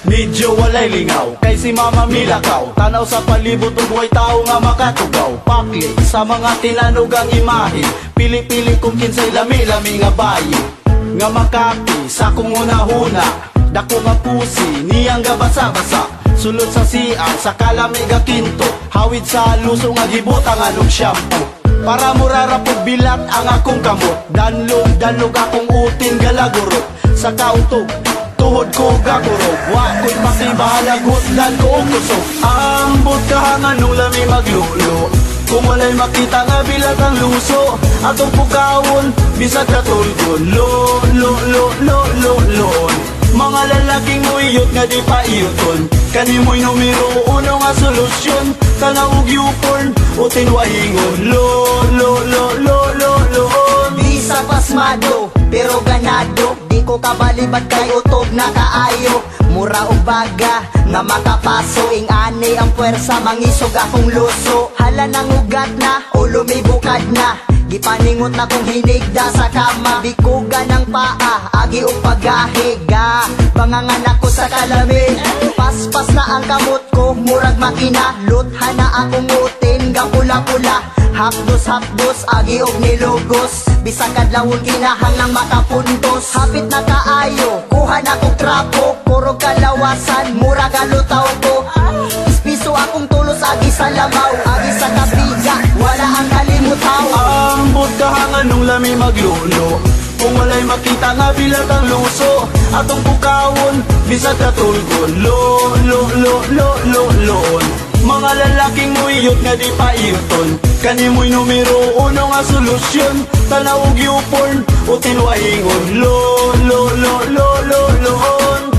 Medyo walay lingaw, kay si Mama Milakaw. Tanaw sa palibot ug way tao nga makatugaw. Pakli sa mga tinanog ang imahe, pili-pili kung kinsay lami-lami nga bayi. Nga makati sa kung una-huna, dako nga pusi, niyang gabasa-basa. Sulod sa siang, sa kalamig ga kinto, hawid sa luso nga gibutang anong shampoo. Para murarapog bilat ang akong kamot, danlog akong utin galagurot. Sa kautog, tuhod ko gagurog, wako'y makibahalagot dan ko kusog. Ambot kahangan nung lami maglulo, kung walay makita nga bilat ang luso. Atong pugawon, bisag katulgon, lo. Mga lalaking muiyot nga di pa iyoton, kanimoy numero uno nga solusyon. Tanawag yupon, utin wahingon, lo. Di sa pasmado, pero ganado, di ko kabalibad kay utog na kaayo. Mura o baga, nga makapaso, ing ani ang puwersa, mangisog akong luso. Hala nang ugat na, ulo may bukad na, gipaningot na kong hinigda sa kama. Bikuga ng paa, agi o pagahiga, panganganak ko sa kalamin. Paspas na ang kamot ko, murag makina, luthan na akong utin, ga pula-pula. Hapdos, agi og nilugos, bisag kadlawon kinahang lang makapuntos. Hapit na kaayo, kuha na kong trapo, puro kalawasan, mura galutaw ko. Piso akong tulos, agi sa lamaw, agi sa kapiga, wala ang kalimutaw. Ambot kahangan nung lami maglulo, kung walay makita nga bilat ang luso. Atong pukawon, bisag katulgon, lo. Mga lalaking muiyot nga di pa iyoton, kanimoy numero uno nga solusyon. Tanawag yupon, utin wahingon, lo.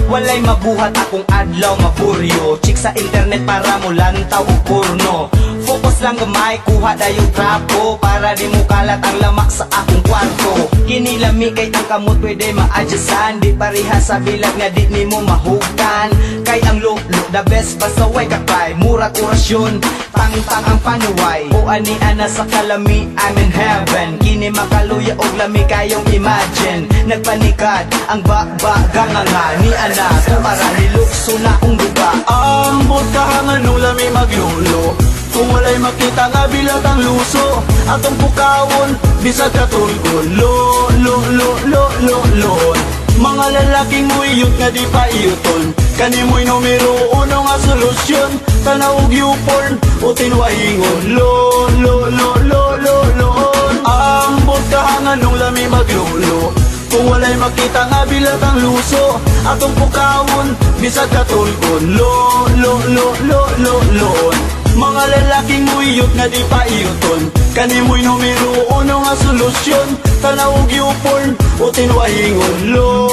Walay mabuhat akong adlaw mapuryo, chik sa internet para mo lantaw og porno. Focus lang gamay, kuha dayong trapo, para di mo kalat ang lamak sa akong kwarto. Kinilami kay ang kamot pwede ma-adjustan, di pareha sa bilag nga di ni mo mahugtan. Kay ang lo, the best basta way kakay, murag orasyon, tang ang panuway. O ani ana sa kalami, I'm in heaven, kini makaluya og lami kayong imagine. Nagpanikad ang ganganga ni ana, para nilukso na kong duga. Ambot kahangan nung lami maglulo, kung walay makita nga bilat ang luso. Atong pukawon, bisag katulgon, lo. Mga lalaking muiyot nga di pa iyoton, kanimoy numero uno nga solusyon. Tanawag yupon, utin wahingon, lo. Ambot kahangan nung lami maglulo, kung walay makita nga bilat ang luso. Atong pukawon, bisag katulgon, lo. Mga lalaking muiyot nga di pa iyoton, kanimoy numero uno nga solusyon. Tanawag yupon, utin wahingon, lo.